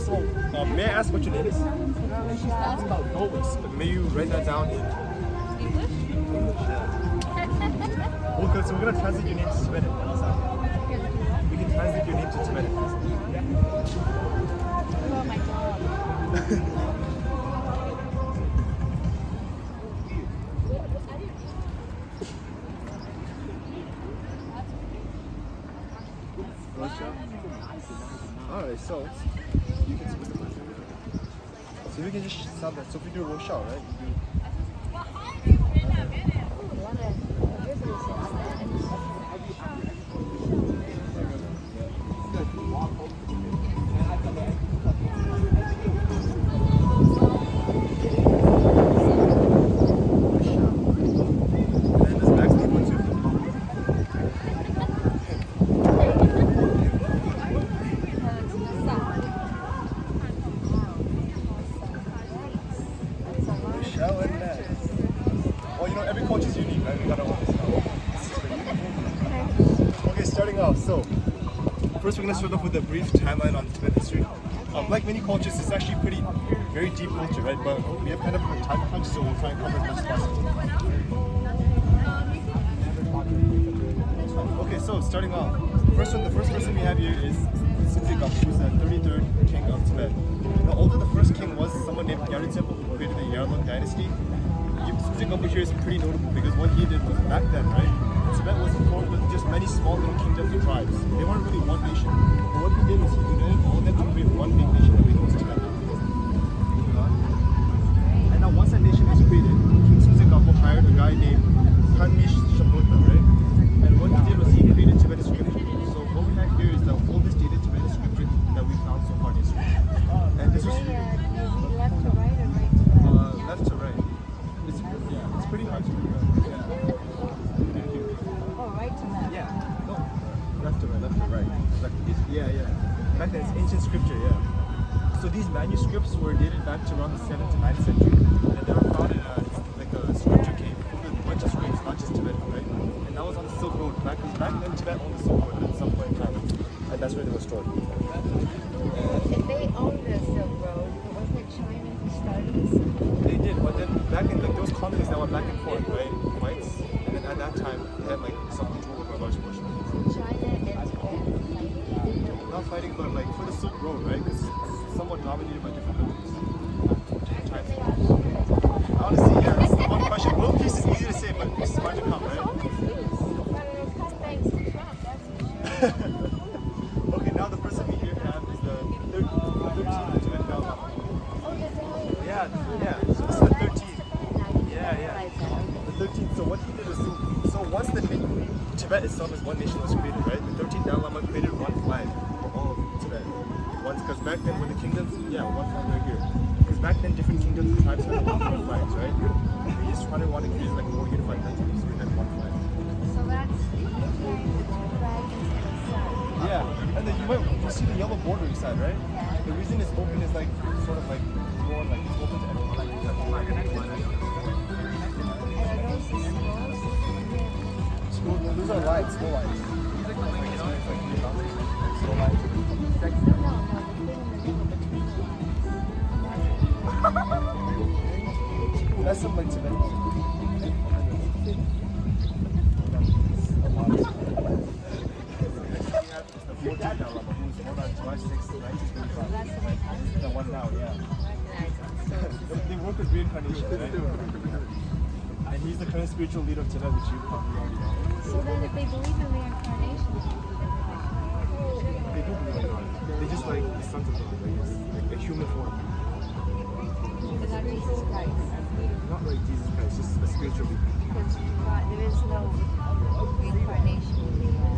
So, may I ask what your name is? Lois. May you write that down in English? English? Yeah. Okay, so we're gonna translate your name to Tibetan. How's that? We can translate your name to Tibetan. Oh my god. Alright, so you can so we can just sound that. So if we do a shout, right? Well, you know, every coach is unique, right? We gotta own this now. Okay, starting off. So, first we're gonna start off with a brief timeline on Tibetan history. Like many cultures, it's actually very deep culture, right? But we have kind of a time crunch, so we'll try and cover as much as possible. Okay, so starting off, the first person we have here is Sukzigam, who's the 33rd king of Tibet. Now, although the first king was someone named Yaritsep, who created the Yarlung dynasty, Sukzigam here is pretty notable because what he did was back then, right? Tibet was formed with just many small little kingdoms and tribes. They weren't really one nation. But what he did was he united all of them to create one big nation that we know as Tibet. And now once that nation was created, King Sukzigam hired a guy named Tanmish Shabota, right? And what he did was he created Tibetan scripture. So what we have here is the oldest dated Tibetan scripture that we found so far in history. And this was Left to right or right to left? left to right. It's pretty hard to read. Oh, right to left. Yeah. No. Left to right. Yeah. Back then it's ancient scripture, yeah. So these manuscripts were dated back to around the 7th to 9th century. And they were found in a scripture cave with a bunch of scripts, not just Tibetan, right? And that was on the Silk Road. Back then Tibet owned the Silk Road at some point in time. And that's where they were stored. If they owned the Silk Road, wasn't it China who started the Silk Road? They did, but then back in those conflicts that went back and forth, right? Fights. And then at that time they had some control over a large portion of it. China and Tibet fighting. Not fighting, but for the Silk Road, right? Because somewhat dominated by different countries. Honestly, yeah, that's the one question. World peace is easy to say, but it's hard to come, right? Okay, now the person we here have is the 13th Tibetan Dalai Lama. Yeah. So this is the 13th. Yeah. The 13th. So what he did was, once Tibet itself as one nation was created, right? The 13th Dalai Lama created one flag for all of Tibet. Because back then when the kingdoms, one flag right here. Because back then different kingdoms and tribes had different flags, right? We just wanted to create a more unified country, so we had one flag. So that's the flag and the sun. Yeah, and then you see the yellow border inside, right? The reason it's open is more it's open to everyone. And are those the scrolls? Those are lights, slow lights. Slow lights. No, That's some Tibetan. The one now, yeah. They work with reincarnation, right? And he's the current spiritual leader of Tibet, which you probably already know. So then if they believe in reincarnation, They do believe in God. They just the sons of God, like a human form. but not Jesus Christ. Not like Jesus Christ, just a spiritual being. Because God, there is no reincarnation.